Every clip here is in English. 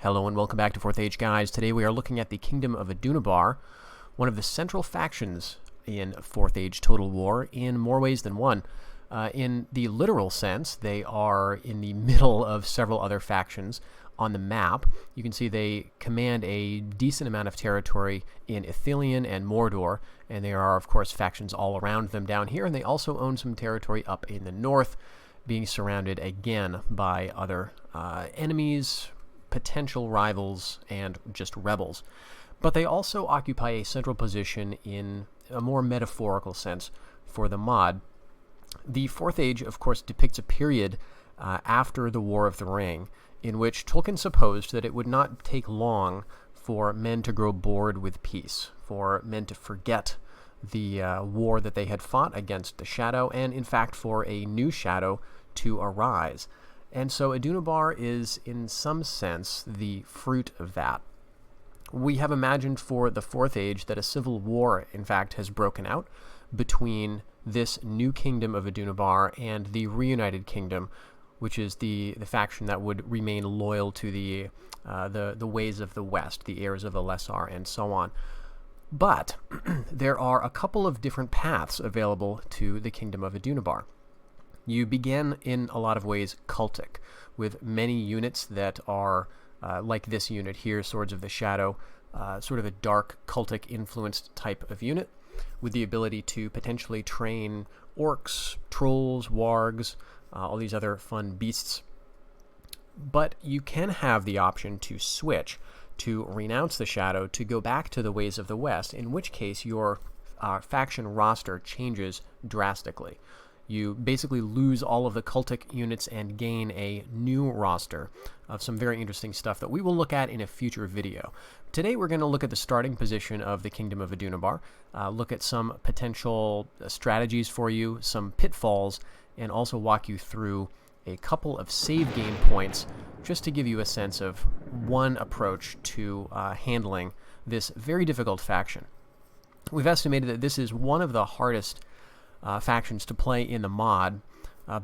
Hello and welcome back to 4th Age Guys. Today we are looking at the Kingdom of Adunabar, one of the central factions in 4th Age Total War in more ways than one. In the literal sense, they are in the middle of several other factions on the map. You can see they command a decent amount of territory in Ithilien and Mordor, and there are, of course, factions all around them down here, and they also own some territory up in the north, being surrounded again by other enemies, potential rivals, and just rebels. But they also occupy a central position in a more metaphorical sense for the mod. The 4th Age, of course, depicts a period after the War of the Ring, in which Tolkien supposed that it would not take long for men to grow bored with peace, for men to forget the war that they had fought against the Shadow, and in fact for a new Shadow to arise. And so Adunabar is, in some sense, the fruit of that. We have imagined for the 4th Age that a civil war, in fact, has broken out between this new kingdom of Adunabar and the reunited kingdom, which is the faction that would remain loyal to the ways of the West, the heirs of Elessar, and so on. But there are a couple of different paths available to the kingdom of Adunabar. You begin in a lot of ways cultic, with many units that are like this unit here, Swords of the Shadow, sort of a dark cultic influenced type of unit, with the ability to potentially train orcs, trolls, wargs, all these other fun beasts. But you can have the option to switch, to renounce the Shadow, to go back to the ways of the West, in which case your faction roster changes drastically. You basically lose all of the cultic units and gain a new roster of some very interesting stuff that we will look at in a future video. Today we're going to look at the starting position of the Kingdom of Adunabar, look at some potential strategies for you, some pitfalls, and also walk you through a couple of save game points just to give you a sense of one approach to handling this very difficult faction. We've estimated that this is one of the hardest factions to play in the mod,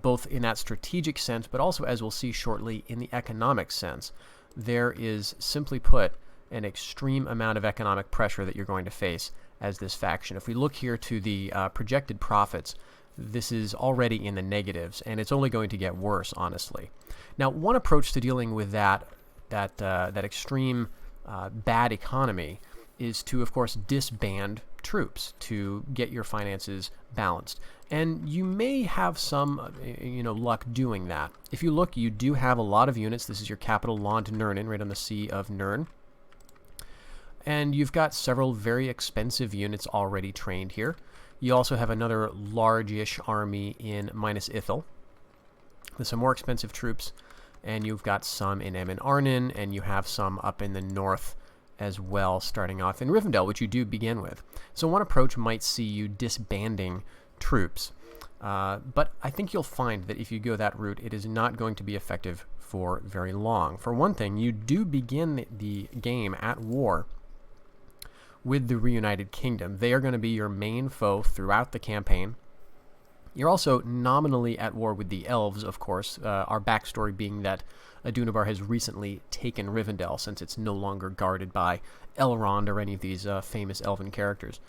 both in that strategic sense, but also, as we'll see shortly, in the economic sense. There is, simply put, an extreme amount of economic pressure that you're going to face as this faction. If we look here to the projected profits, this is already in the negatives, and it's only going to get worse, honestly. Now, one approach to dealing with that extreme bad economy is to, of course, disband troops to get your finances balanced. And you may have some, luck doing that. If you look, you do have a lot of units. This is your capital, Lond Nurnen, right on the Sea of Nirn. And you've got several very expensive units already trained here. You also have another large-ish army in Minas Ithil with some more expensive troops. And you've got some in Emin Arnin, and you have some up in the north as well, starting off in Rivendell, which you do begin with. So one approach might see you disbanding troops, but I think you'll find that if you go that route, it is not going to be effective for very long. For one thing, you do begin the game at war with the reunited kingdom. They are going to be your main foe throughout the campaign. You're also nominally at war with the elves, of course, our backstory being that Adunabar has recently taken Rivendell, since it's no longer guarded by Elrond or any of these famous elven characters.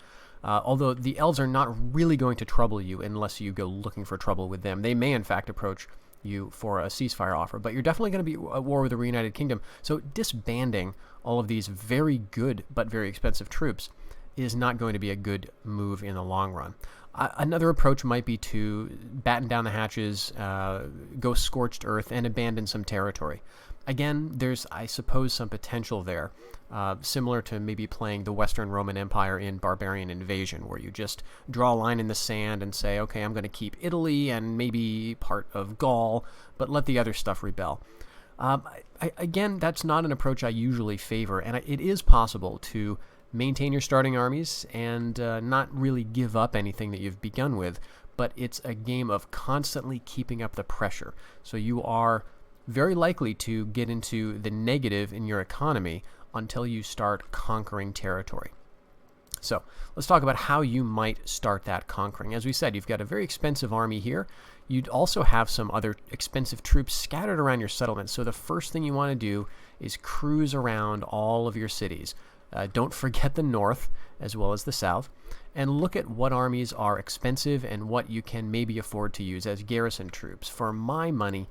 Although the elves are not really going to trouble you unless you go looking for trouble with them. They may, in fact, approach you for a ceasefire offer, but you're definitely going to be at war with the reunited kingdom. So disbanding all of these very good but very expensive troops is not going to be a good move in the long run. Another approach might be to batten down the hatches, go scorched earth, and abandon some territory. Again, there's, I suppose, some potential there, similar to maybe playing the Western Roman Empire in Barbarian Invasion, where you just draw a line in the sand and say, okay, I'm going to keep Italy and maybe part of Gaul, but let the other stuff rebel. Again, that's not an approach I usually favor, and it is possible to maintain your starting armies and not really give up anything that you've begun with, but it's a game of constantly keeping up the pressure. So you are very likely to get into the negative in your economy until you start conquering territory. So let's talk about how you might start that conquering. As we said, you've got a very expensive army here. You'd also have some other expensive troops scattered around your settlement. So the first thing you want to do is cruise around all of your cities. Don't forget the north as well as the south, and look at what armies are expensive and what you can maybe afford to use as garrison troops. For my money,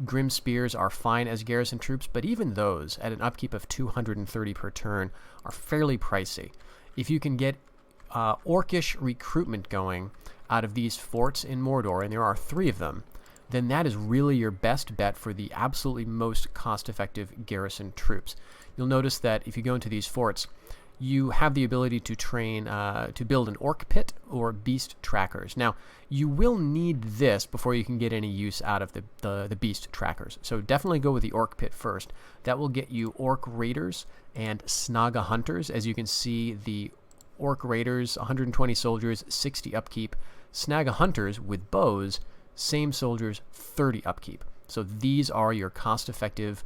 Grim Spears are fine as garrison troops, but even those, at an upkeep of 230 per turn, are fairly pricey. If you can get orcish recruitment going out of these forts in Mordor, and there are 3 of them, then that is really your best bet for the absolutely most cost-effective garrison troops. You'll notice that if you go into these forts, you have the ability to train, to build an orc pit or beast trackers. Now, you will need this before you can get any use out of the beast trackers. So definitely go with the orc pit first. That will get you orc raiders and snaga hunters. As you can see, the orc raiders, 120 soldiers, 60 upkeep. Snaga hunters with bows, same soldiers, 30 upkeep. So these are your cost-effective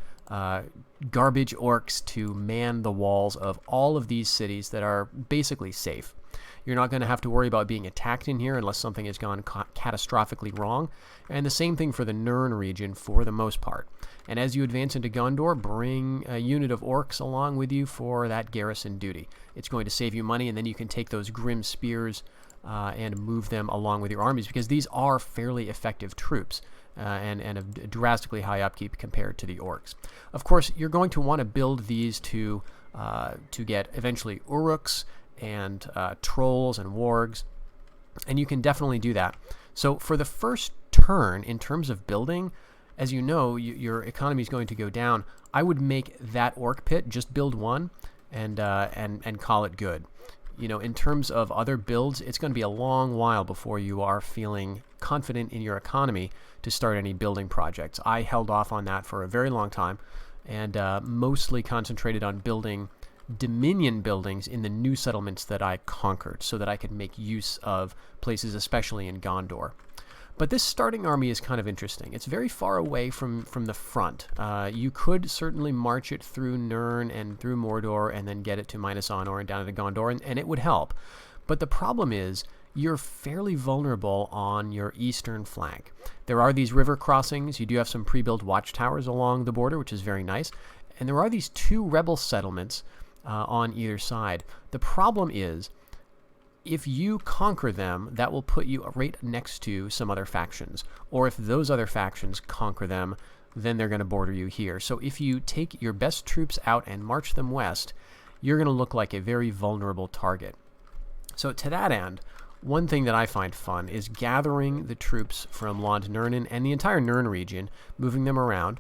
garbage orcs to man the walls of all of these cities that are basically safe. You're not going to have to worry about being attacked in here unless something has gone catastrophically wrong. And the same thing for the Nirn region for the most part. And as you advance into Gondor, bring a unit of orcs along with you for that garrison duty. It's going to save you money, and then you can take those Grim Spears and move them along with your armies, because these are fairly effective troops. And a drastically high upkeep compared to the orcs. Of course, you're going to want to build these to get eventually uruks and trolls and wargs, and you can definitely do that. So for the first turn, in terms of building, as you know, your economy is going to go down. I would make that orc pit, just build one, and call it good. You know, in terms of other builds, it's going to be a long while before you are feeling confident in your economy to start any building projects. I held off on that for a very long time, and mostly concentrated on building dominion buildings in the new settlements that I conquered, so that I could make use of places, especially in Gondor. But this starting army is kind of interesting. It's very far away from the front. You could certainly march it through Nirn and through Mordor and then get it to Minas Anor and down to Gondor, and it would help. But the problem is, you're fairly vulnerable on your eastern flank. There are these river crossings. You do have some pre-built watchtowers along the border, which is very nice. And there are these 2 rebel settlements on either side. The problem is, if you conquer them, that will put you right next to some other factions. Or if those other factions conquer them, then they're going to border you here. So if you take your best troops out and march them west, you're going to look like a very vulnerable target. So to that end, one thing that I find fun is gathering the troops from Lond Nirnin and the entire Nirn region, moving them around,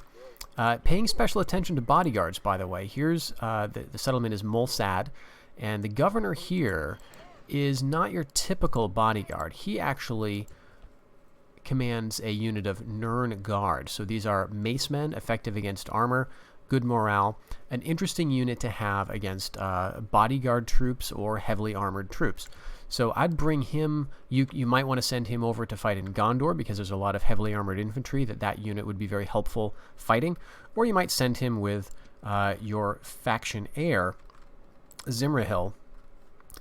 paying special attention to bodyguards, by the way. Here's the settlement is Mulsad, and the governor here is not your typical bodyguard. He actually commands a unit of Nirn Guard. So these are macemen, effective against armor, good morale, an interesting unit to have against bodyguard troops or heavily armored troops. So I'd bring him. You might want to send him over to fight in Gondor, because there's a lot of heavily armored infantry that unit would be very helpful fighting. Or you might send him with your faction heir, Zimrahil,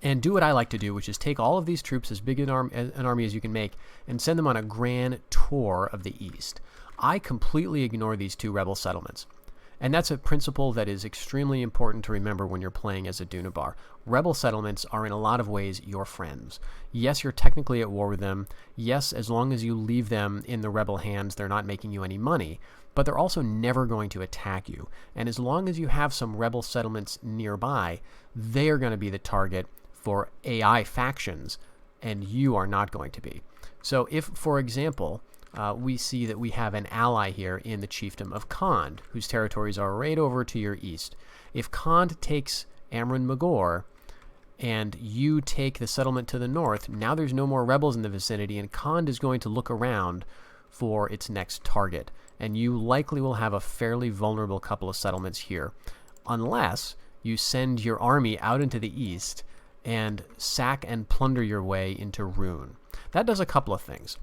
and do what I like to do, which is take all of these troops, as big an army as you can make, and send them on a grand tour of the east. I completely ignore these 2 rebel settlements. And that's a principle that is extremely important to remember when you're playing as Adunabar. Rebel settlements are in a lot of ways your friends. Yes, you're technically at war with them. Yes, as long as you leave them in the rebel hands, they're not making you any money. But they're also never going to attack you. And as long as you have some rebel settlements nearby, they are going to be the target for AI factions, and you are not going to be. So if, for example, we see that we have an ally here in the chiefdom of Khand, whose territories are right over to your east. If Khand takes Amryn Magor, and you take the settlement to the north, now there's no more rebels in the vicinity, and Khand is going to look around for its next target. And you likely will have a fairly vulnerable couple of settlements here, unless you send your army out into the east and sack and plunder your way into Rune. That does a couple of things.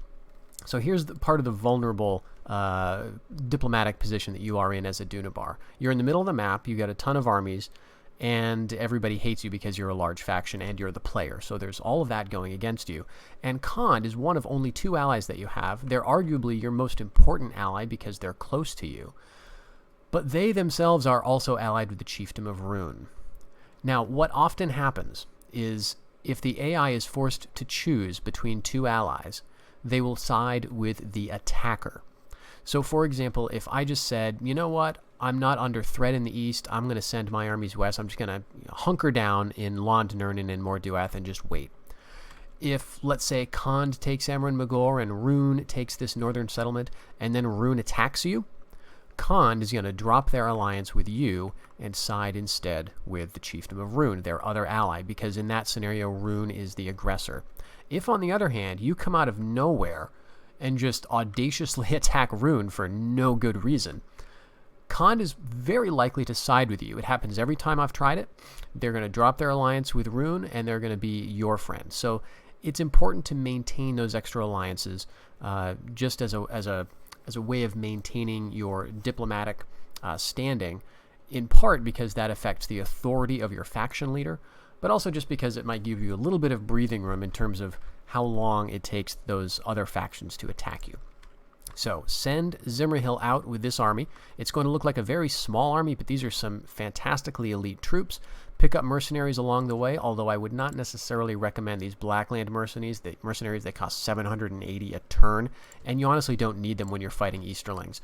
So here's part of the vulnerable diplomatic position that you are in as Adunabar. You're in the middle of the map, you got a ton of armies, and everybody hates you because you're a large faction and you're the player. So there's all of that going against you. And Khand is one of only 2 allies that you have. They're arguably your most important ally because they're close to you. But they themselves are also allied with the Chiefdom of Rhûn. Now, what often happens is if the AI is forced to choose between 2 allies, they will side with the attacker. So, for example, if I just said, you know what, I'm not under threat in the east, I'm going to send my armies west, I'm just going to hunker down in Lond Nurnin and Morduath and just wait. If, let's say, Khand takes Amryn Magor and Rhûn takes this northern settlement, and then Rhûn attacks you, Khand is going to drop their alliance with you and side instead with the Chiefdom of Rhûn, their other ally, because in that scenario, Rhûn is the aggressor. If, on the other hand, you come out of nowhere and just audaciously attack Rhûn for no good reason, Khand is very likely to side with you. It happens every time I've tried it. They're going to drop their alliance with Rhûn, and they're going to be your friend. So it's important to maintain those extra alliances just as a way of maintaining your diplomatic standing, in part because that affects the authority of your faction leader, but also just because it might give you a little bit of breathing room in terms of how long it takes those other factions to attack you. So send Zimrihil out with this army. It's going to look like a very small army, but these are some fantastically elite troops. Pick up mercenaries along the way, although I would not necessarily recommend these Blackland mercenaries. They cost 780 a turn, and you honestly don't need them when you're fighting Easterlings.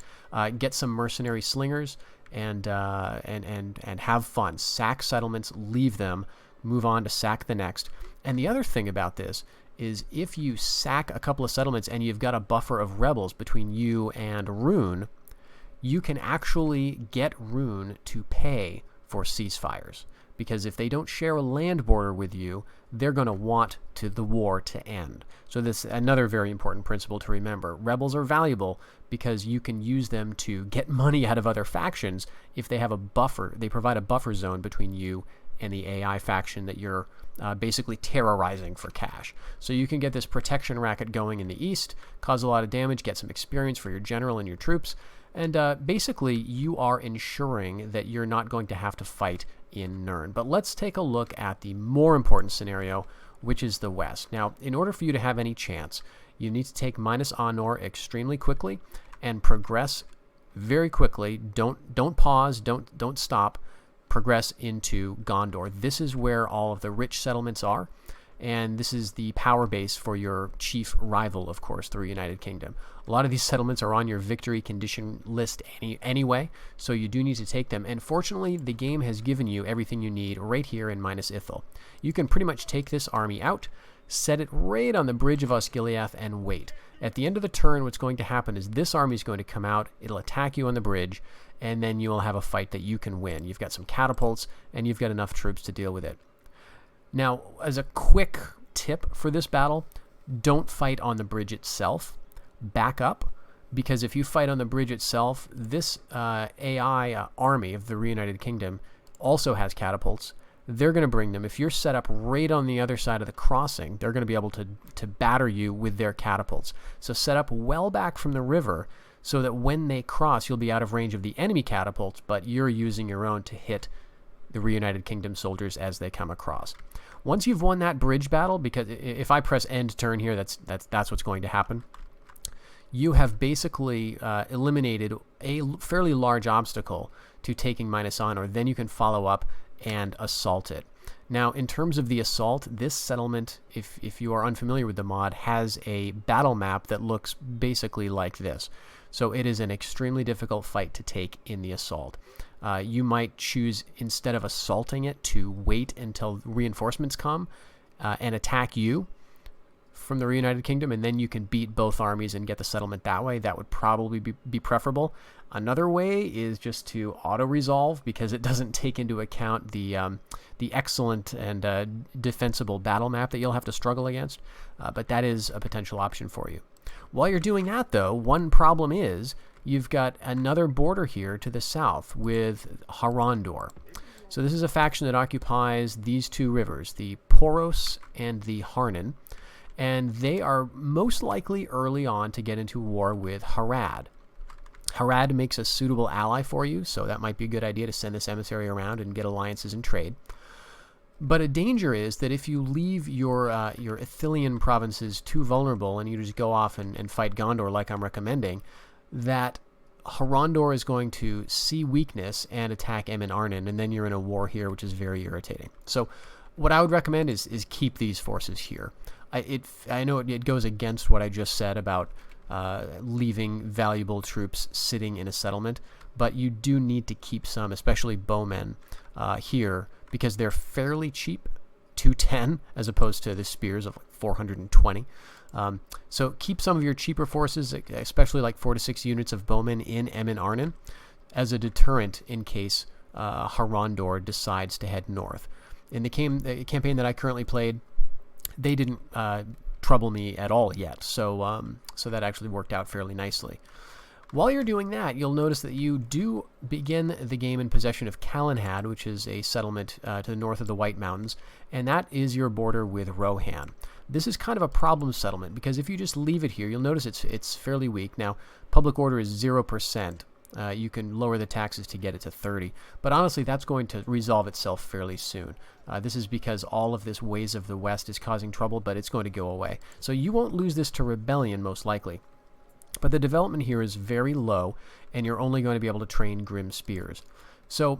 Get some mercenary slingers and have fun. Sack settlements, leave them, move on to sack the next. And the other thing about this is if you sack a couple of settlements and you've got a buffer of rebels between you and Rhûn, you can actually get Rhûn to pay for ceasefires. Because if they don't share a land border with you, they're going to want the war to end. So this is another very important principle to remember. Rebels are valuable because you can use them to get money out of other factions if they have a buffer. They provide a buffer zone between you and the AI faction that you're basically terrorizing for cash. So you can get this protection racket going in the east, cause a lot of damage, get some experience for your general and your troops, and basically you are ensuring that you're not going to have to fight in Nirn. But let's take a look at the more important scenario, which is the west. Now, in order for you to have any chance, you need to take minus Honor extremely quickly and progress very quickly. Don't pause, don't stop. Progress into Gondor. This is where all of the rich settlements are, and this is the power base for your chief rival, of course, the United Kingdom. A lot of these settlements are on your victory condition list anyway, so you do need to take them, and fortunately, the game has given you everything you need right here in Minas Ithil. You can pretty much take this army out, set it right on the bridge of Osgiliath, and wait. At the end of the turn, what's going to happen is this army is going to come out, it'll attack you on the bridge, and then you will have a fight that you can win. You've got some catapults, and you've got enough troops to deal with it. Now, as a quick tip for this battle, don't fight on the bridge itself. Back up, because if you fight on the bridge itself, this AI army of the Reunited Kingdom also has catapults. They're going to bring them. If you're set up right on the other side of the crossing, they're going to be able to batter you with their catapults. So set up well back from the river, so that when they cross, you'll be out of range of the enemy catapults, but you're using your own to hit the Reunited Kingdom soldiers as they come across. Once you've won that bridge battle, because if I press end turn here, that's what's going to happen, you have basically eliminated a fairly large obstacle to taking minus Honor. Then you can follow up and assault it. Now, in terms of the assault, this settlement, if you are unfamiliar with the mod, has a battle map that looks basically like this. So it is an extremely difficult fight to take in the assault. You might choose, instead of assaulting it, to wait until reinforcements come and attack you from the Reunited Kingdom, and then you can beat both armies and get the settlement that way. That would probably be preferable. Another way is just to auto-resolve, because it doesn't take into account the excellent and defensible battle map that you'll have to struggle against, but that is a potential option for you. While you're doing that, though, one problem is you've got another border here to the south with Harondor. So this is a faction that occupies these two rivers, the Poros and the Harnan, and they are most likely early on to get into war with Harad. Harad makes a suitable ally for you, so that might be a good idea to send this emissary around and get alliances and trade. But a danger is that if you leave your Ithilien provinces too vulnerable and you just go off and fight Gondor like I'm recommending, that Harondor is going to see weakness and attack Emin Arnin, and then you're in a war here, which is very irritating. So what I would recommend is keep these forces here. I know it goes against what I just said about leaving valuable troops sitting in a settlement, but you do need to keep some, especially bowmen, here, because they're fairly cheap, 210, as opposed to the spears of like 420. So keep some of your cheaper forces, especially like 4 to 6 units of bowmen in Emin Arnin, as a deterrent in case Harondor decides to head north. In the campaign that I currently played, they didn't trouble me at all yet, so that actually worked out fairly nicely. While you're doing that, you'll notice that you do begin the game in possession of Calenhad, which is a settlement to the north of the White Mountains, and that is your border with Rohan. This is kind of a problem settlement, because if you just leave it here, you'll notice it's fairly weak. Now, public order is 0%. You can lower the taxes to get it to 30, but honestly, that's going to resolve itself fairly soon. This is because all of this Ways of the West is causing trouble, but it's going to go away. So you won't lose this to rebellion, most likely. But the development here is very low, and you're only going to be able to train Grim Spears. So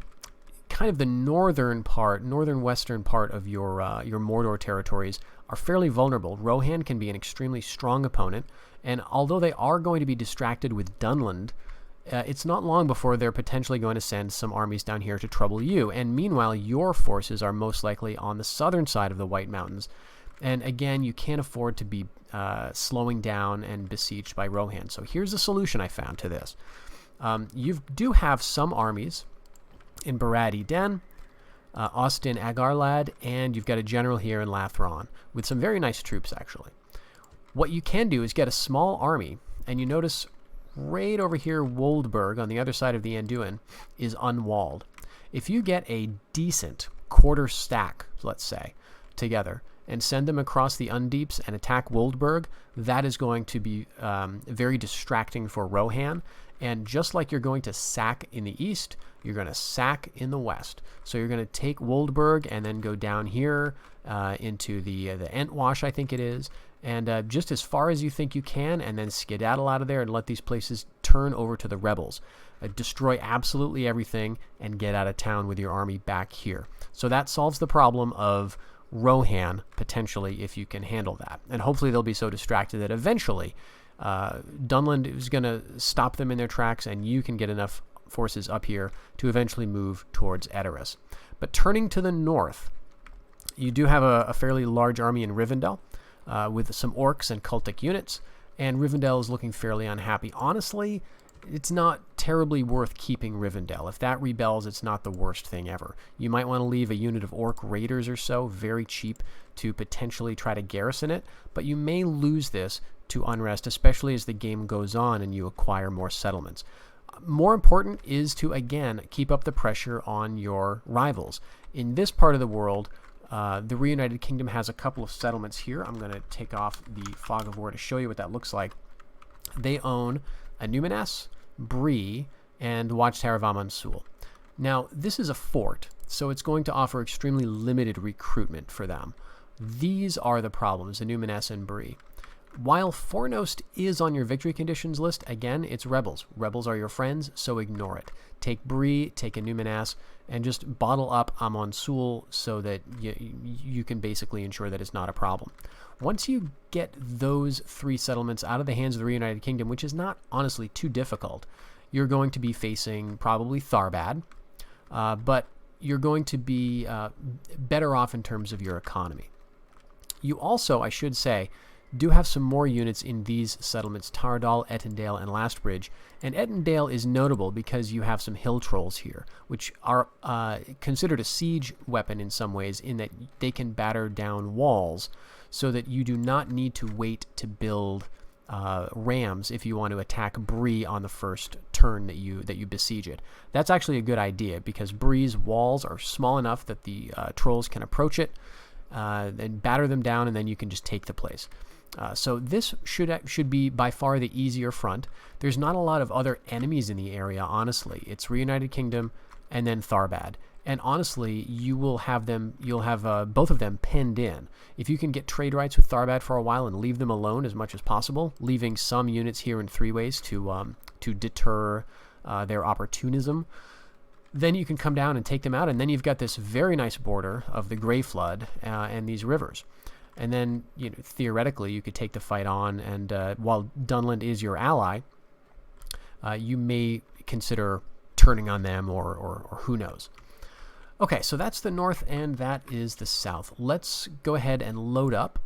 kind of the northern-western part of your Mordor territories are fairly vulnerable. Rohan can be an extremely strong opponent, and although they are going to be distracted with Dunland, it's not long before they're potentially going to send some armies down here to trouble you. And meanwhile, your forces are most likely on the southern side of the White Mountains. And again, you can't afford to be slowing down and besieged by Rohan. So here's the solution I found to this. You do have some armies in Barad-eden, Austin Agarlad, and you've got a general here in Lathron with some very nice troops, actually. What you can do is get a small army, and you notice right over here, Woldburg, on the other side of the Anduin, is unwalled. If you get a decent quarter stack, let's say, together, and send them across the Undeeps and attack Woldburg, that is going to be very distracting for Rohan. And just like you're going to sack in the east, you're going to sack in the west. So you're going to take Woldburg and then go down here into the Entwash, I think it is, and just as far as you think you can, and then skedaddle out of there and let these places turn over to the rebels. Destroy absolutely everything and get out of town with your army back here. So that solves the problem of Rohan, potentially, if you can handle that. And hopefully they'll be so distracted that eventually Dunland is going to stop them in their tracks, and you can get enough forces up here to eventually move towards Edoras. But turning to the north, you do have a fairly large army in Rivendell with some orcs and cultic units, and Rivendell is looking fairly unhappy. Honestly, it's not terribly worth keeping Rivendell. If that rebels, it's not the worst thing ever. You might want to leave a unit of orc raiders or so, very cheap, to potentially try to garrison it, but you may lose this to unrest, especially as the game goes on and you acquire more settlements. More important is to, again, keep up the pressure on your rivals. In this part of the world, the Reunited Kingdom has a couple of settlements here. I'm going to take off the Fog of War to show you what that looks like. They own Anuminas, Bree, and Watchtower of Amansul. Now, this is a fort, so it's going to offer extremely limited recruitment for them. These are the problems, Anuminas and Bree. While Fornost is on your victory conditions list, again, it's rebels. Rebels are your friends, so ignore it. Take Bree, take Anuminas, and just bottle up Amansul so that you can basically ensure that it's not a problem. Once you get those 3 settlements out of the hands of the Reunited Kingdom, which is not honestly too difficult, you're going to be facing probably Tharbad, but you're going to be better off in terms of your economy. You also, I should say, do have some more units in these settlements, Tardal, Ettendale, and Lastbridge. And Ettendale is notable because you have some hill trolls here, which are considered a siege weapon in some ways, in that they can batter down walls, so that you do not need to wait to build rams if you want to attack Bree on the first turn that you besiege it. That's actually a good idea, because Bree's walls are small enough that the trolls can approach it and batter them down, and then you can just take the place. So this should be by far the easier front. There's not a lot of other enemies in the area, honestly. It's Reunited Kingdom and then Tharbad. And honestly, you'll have both of them penned in. If you can get trade rights with Tharbad for a while and leave them alone as much as possible, leaving some units here in three ways to deter their opportunism, then you can come down and take them out, and then you've got this very nice border of the Grey Flood and these rivers. And then, theoretically, you could take the fight on, and while Dunland is your ally, you may consider turning on them, or who knows. Okay, so that's the north, and that is the south. Let's go ahead and load up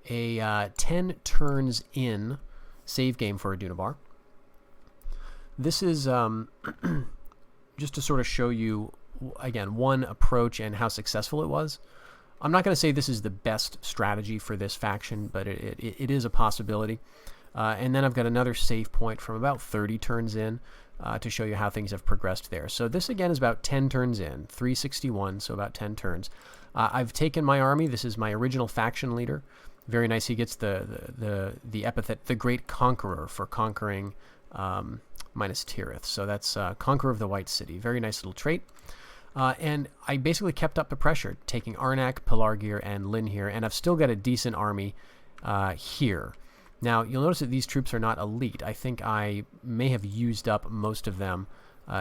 a 10 turns in save game for Adunabar. This is just to sort of show you, again, one approach and how successful it was. I'm not going to say this is the best strategy for this faction, but it is a possibility. And then I've got another save point from about 30 turns in to show you how things have progressed there. So this, again, is about 10 turns in, 361, so about 10 turns. I've taken my army. This is my original faction leader. Very nice. He gets the epithet, the Great Conqueror, for conquering minus Tirith. So that's Conqueror of the White City. Very nice little trait. And I basically kept up the pressure, taking Arnak, Pelargir, and Linhir, and I've still got a decent army here. Now, you'll notice that these troops are not elite. I think I may have used up most of them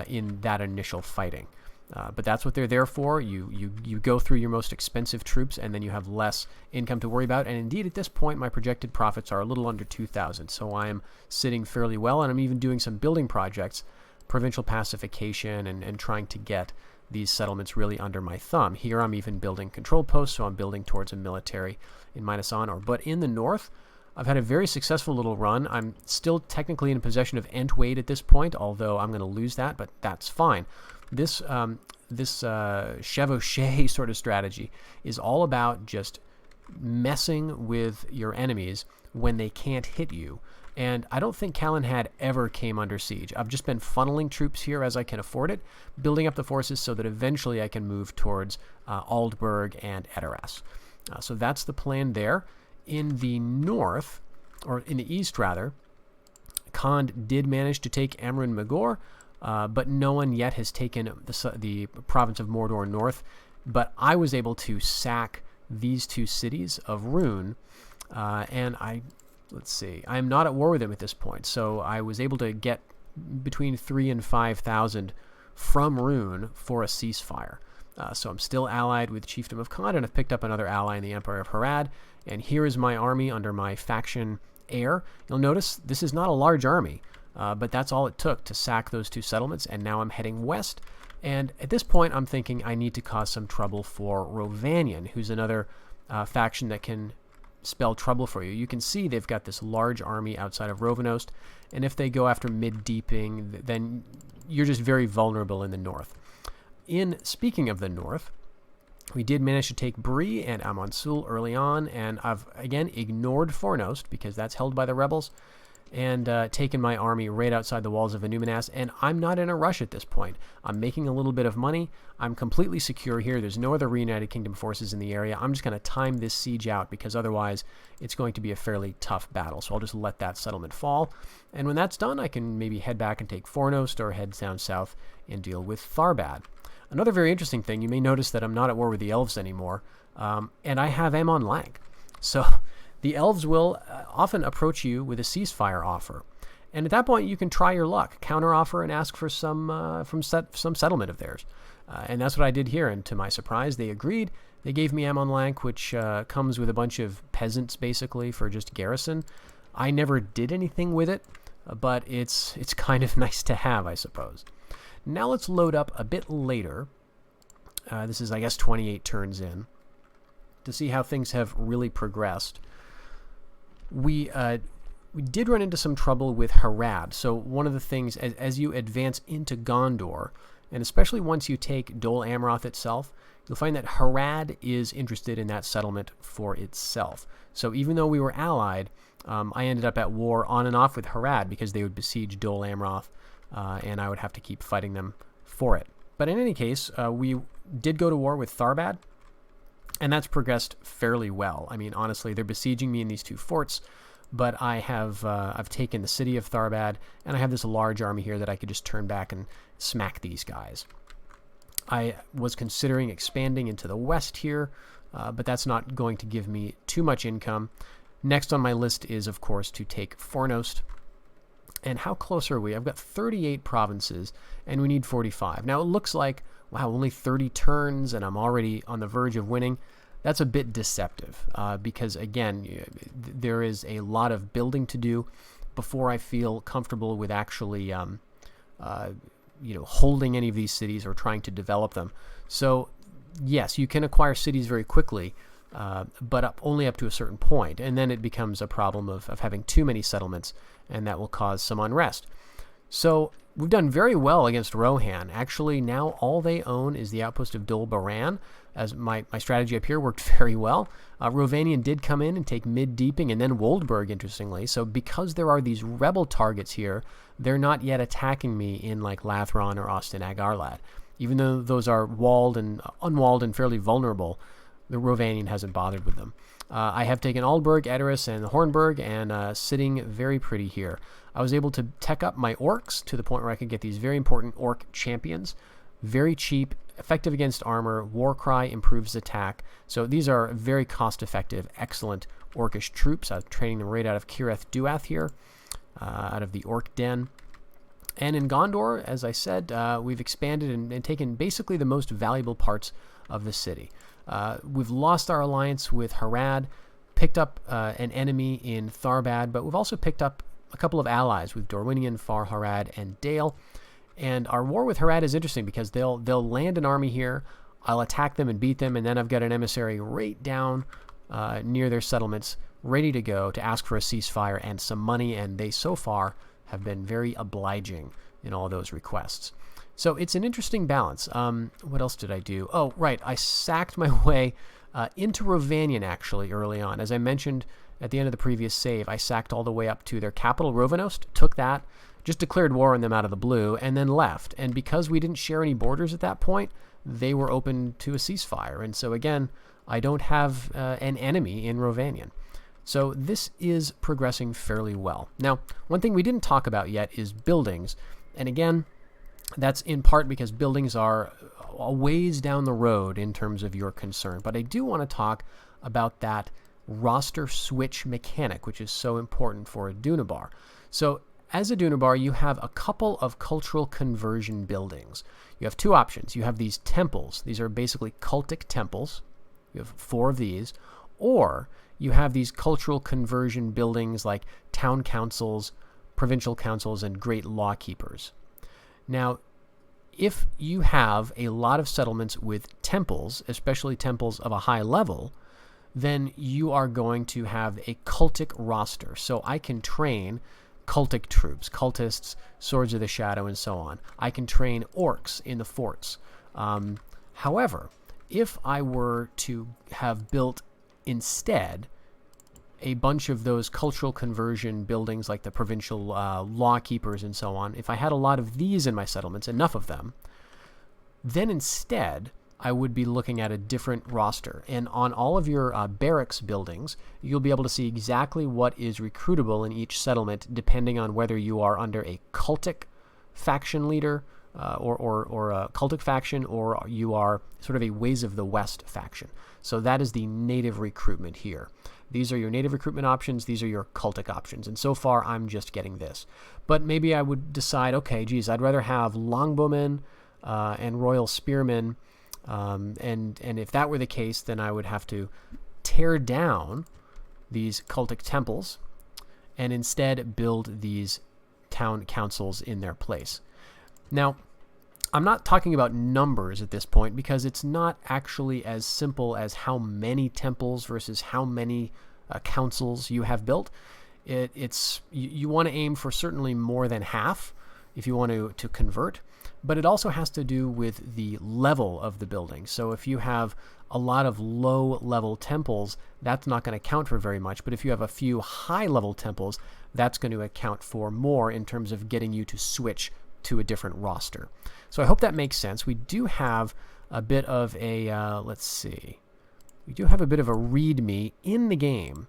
in that initial fighting. But that's what they're there for. You go through your most expensive troops, and then you have less income to worry about. And indeed, at this point, my projected profits are a little under 2,000. So I am sitting fairly well, and I'm even doing some building projects, provincial pacification, and trying to get these settlements really under my thumb. Here I'm even building control posts, so I'm building towards a military in Minas Honor. But in the north, I've had a very successful little run. I'm still technically in possession of Entwade at this point, although I'm going to lose that, but that's fine. This chevauché sort of strategy is all about just messing with your enemies when they can't hit you. And I don't think Calenhad ever came under siege. I've just been funneling troops here as I can afford it, building up the forces so that eventually I can move towards Aldburg and Edoras. So that's the plan there. In the north, or in the east rather, Khand did manage to take Amrun Magor, but no one yet has taken the province of Mordor North. But I was able to sack these two cities of Rune, and let's see, I'm not at war with them at this point, so I was able to get between 3,000 and 5,000 from Rune for a ceasefire. So I'm still allied with Chiefdom of Khand, and I've picked up another ally in the Empire of Harad, and here is my army under my faction heir. You'll notice this is not a large army, but that's all it took to sack those two settlements, and now I'm heading west, and at this point I'm thinking I need to cause some trouble for Rovanion, who's another faction that can spell trouble for you. You can see they've got this large army outside of Rovanosd, and if they go after mid-deeping, then you're just very vulnerable in the north. Speaking of the north, we did manage to take Bree and Amonsul early on, and I've, again, ignored Fornost, because that's held by the rebels, and taken my army right outside the walls of Anuminas, and I'm not in a rush at this point. I'm making a little bit of money. I'm completely secure here. There's no other Reunited Kingdom forces in the area. I'm just going to time this siege out, because otherwise it's going to be a fairly tough battle, so I'll just let that settlement fall. And when that's done, I can maybe head back and take Fornost, or head down south and deal with Tharbad. Another very interesting thing, you may notice that I'm not at war with the elves anymore, and I have Amon Lank. So the elves will often approach you with a ceasefire offer. And at that point, you can try your luck, counteroffer, and ask for some settlement of theirs. And that's what I did here, and to my surprise, they agreed. They gave me Amon Lank, which comes with a bunch of peasants, basically, for just garrison. I never did anything with it, but it's kind of nice to have, I suppose. Now let's load up a bit later. This is, I guess, 28 turns in, to see how things have really progressed. We did run into some trouble with Harad. So one of the things, as you advance into Gondor, and especially once you take Dol Amroth itself, you'll find that Harad is interested in that settlement for itself. So even though we were allied, I ended up at war on and off with Harad, because they would besiege Dol Amroth, and I would have to keep fighting them for it. But in any case, we did go to war with Tharbad, And that's progressed fairly well. I mean, honestly, they're besieging me in these 2 forts, but I've taken the city of Tharbad, and I have this large army here that I could just turn back and smack these guys. I was considering expanding into the west here, but that's not going to give me too much income. Next on my list is, of course, to take Fornost. And how close are we? I've got 38 provinces, and we need 45. Now, it looks like, wow, only 30 turns, and I'm already on the verge of winning. That's a bit deceptive, because, again, there is a lot of building to do before I feel comfortable with actually holding any of these cities or trying to develop them. So, yes, you can acquire cities very quickly, but only up to a certain point, and then it becomes a problem of having too many settlements, and that will cause some unrest. So we've done very well against Rohan. Actually, now all they own is the outpost of Dol Baran, as my strategy up here worked very well. Rovanian did come in and take Mid-Deeping and then Woldburg, interestingly. So because there are these rebel targets here, they're not yet attacking me in like Lathron or Austin Agarlad. Even though those are walled and unwalled and fairly vulnerable, the Rovanian hasn't bothered with them. I have taken Aldburg, Edoras, and Hornburg, and sitting very pretty here. I was able to tech up my orcs to the point where I could get these very important orc champions. Very cheap, effective against armor, Warcry improves attack. So these are very cost-effective, excellent orcish troops. I'm training them right out of Kireth Duath here, out of the Orc Den. And in Gondor, as I said, we've expanded and taken basically the most valuable parts of the city. We've lost our alliance with Harad, picked up an enemy in Tharbad, but we've also picked up a couple of allies with Dorwinion, Far Harad, and Dale. And our war with Harad is interesting because they'll land an army here, I'll attack them and beat them, and then I've got an emissary right down near their settlements, ready to go to ask for a ceasefire and some money, and they so far have been very obliging in all those requests. So it's an interesting balance. What else did I do? Oh, right. I sacked my way into Rovanian, actually, early on. As I mentioned at the end of the previous save, I sacked all the way up to their capital, Rovanos, took that, just declared war on them out of the blue, and then left. And because we didn't share any borders at that point, they were open to a ceasefire. And so, again, I don't have an enemy in Rovanian. So this is progressing fairly well. Now, one thing we didn't talk about yet is buildings. And again, that's in part because buildings are a ways down the road in terms of your concern. But I do want to talk about that roster switch mechanic, which is so important for Adunabar. So as Adunabar, you have a couple of cultural conversion buildings. You have 2 options. You have these temples. These are basically cultic temples. You have 4 of these. Or you have these cultural conversion buildings like town councils, provincial councils, and great law keepers. Now, if you have a lot of settlements with temples, especially temples of a high level, then you are going to have a cultic roster. So I can train cultic troops, cultists, swords of the shadow, and so on. I can train orcs in the forts. However, if I were to have built instead a bunch of those cultural conversion buildings like the provincial law keepers and so on, if I had a lot of these in my settlements, enough of them, then instead I would be looking at a different roster. And on all of your barracks buildings, you'll be able to see exactly what is recruitable in each settlement depending on whether you are under a cultic faction leader or a cultic faction, or you are sort of a Ways of the West faction. So that is the native recruitment here. These are your native recruitment options. These are your cultic options. And so far, I'm just getting this. But maybe I would decide, okay, geez, I'd rather have longbowmen and royal spearmen. And if that were the case, then I would have to tear down these cultic temples and instead build these town councils in their place. Now, I'm not talking about numbers at this point because it's not actually as simple as how many temples versus how many councils you have built. You want to aim for certainly more than half if you want to convert, but it also has to do with the level of the building. So if you have a lot of low-level temples, that's not going to count for very much, but if you have a few high-level temples, that's going to account for more in terms of getting you to switch to a different roster. So I hope that makes sense. We do have a bit of a, let's see, we do have a bit of a README in the game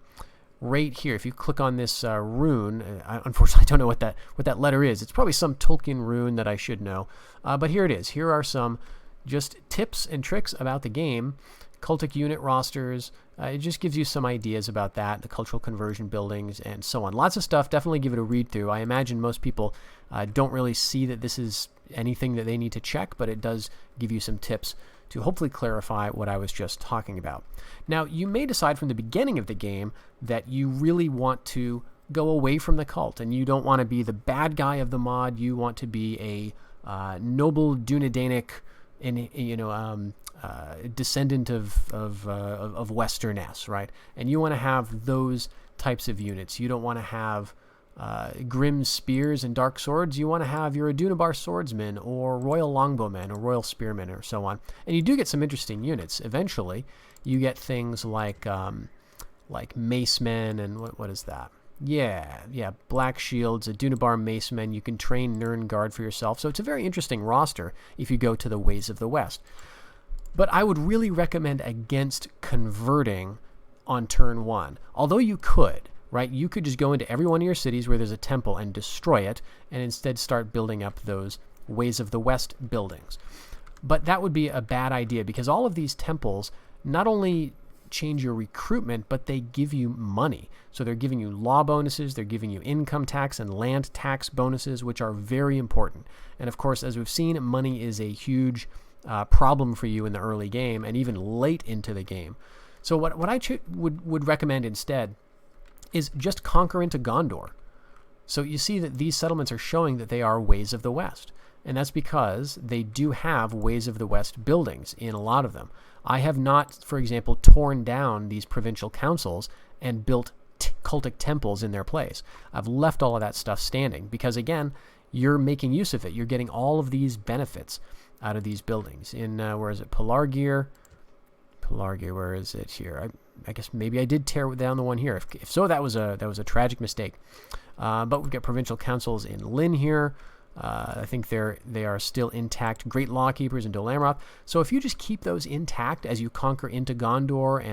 right here. If you click on this rune, unfortunately I don't know what that letter is. It's probably some Tolkien rune that I should know. But here it is. Here are some just tips and tricks about the game. Cultic unit rosters. It just gives you some ideas about that, the cultural conversion buildings, and so on. Lots of stuff. Definitely give it a read through. I imagine most people don't really see that this is anything that they need to check, but it does give you some tips to hopefully clarify what I was just talking about. Now, you may decide from the beginning of the game that you really want to go away from the cult, and you don't want to be the bad guy of the mod. You want to be a noble Dunedanic, descendant of Westerness, right? And you want to have those types of units. You don't want to have grim spears and dark swords. You want to have your Adunabar swordsmen or royal longbowmen or royal spearmen or so on. And you do get some interesting units. Eventually, you get things like macemen and what is that? Yeah, black shields, Adunabar macemen. You can train Nirn Guard for yourself. So it's a very interesting roster if you go to the Ways of the West. But I would really recommend against converting on turn 1. Although you could, right? You could just go into every one of your cities where there's a temple and destroy it, and instead start building up those Ways of the West buildings. But that would be a bad idea, because all of these temples not only change your recruitment, but they give you money. So they're giving you law bonuses, they're giving you income tax and land tax bonuses, which are very important. And of course, as we've seen, money is a huge problem for you in the early game and even late into the game. So what I would recommend instead is just conquer into Gondor. So you see that these settlements are showing that they are Ways of the West. And that's because they do have Ways of the West buildings in a lot of them. I have not, for example, torn down these provincial councils and built cultic temples in their place. I've left all of that stuff standing because, again, you're making use of it. You're getting all of these benefits out of these buildings. In, where is it? Pelargir, where is it here? I guess maybe I did tear down the one here. If so, that was a tragic mistake. But we've got provincial councils in Lynn here. I think they are still intact. Great Lawkeepers in Dol Amroth. So if you just keep those intact as you conquer into Gondor,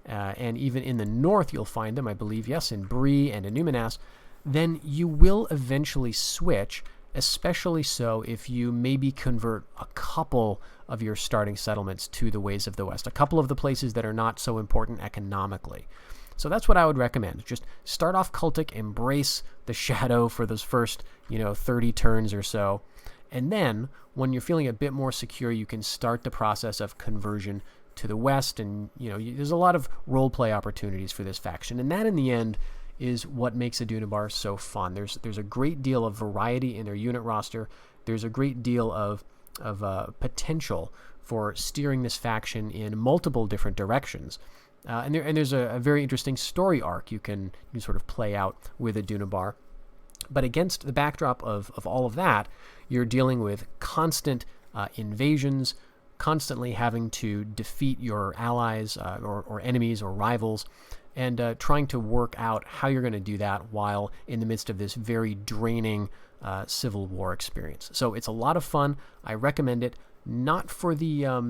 and even in the north you'll find them, I believe, yes, in Bree and in Numinas, then you will eventually switch, especially so if you maybe convert a couple of your starting settlements to the Ways of the West, a couple of the places that are not so important economically. So that's what I would recommend. Just start off cultic, embrace the shadow for those first, 30 turns or so. And then when you're feeling a bit more secure, you can start the process of conversion to the West. And, there's a lot of roleplay opportunities for this faction. And that in the end is what makes Adunabar so fun. There's a great deal of variety in their unit roster. There's a great deal of potential for steering this faction in multiple different directions. And there's a very interesting story arc you can sort of play out with Adunabar. But against the backdrop of all of that, you're dealing with constant invasions, constantly having to defeat your allies or enemies or rivals, and trying to work out how you're going to do that while in the midst of this very draining Civil War experience. So it's a lot of fun. I recommend it. Not for the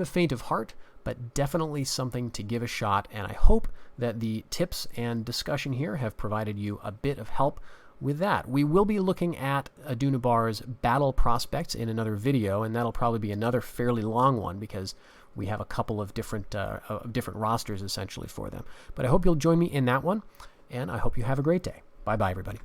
faint of heart, but definitely something to give a shot, and I hope that the tips and discussion here have provided you a bit of help with that. We will be looking at Adunabar's battle prospects in another video, and that'll probably be another fairly long one because we have a couple of different rosters essentially for them. But I hope you'll join me in that one, and I hope you have a great day. Bye-bye, everybody.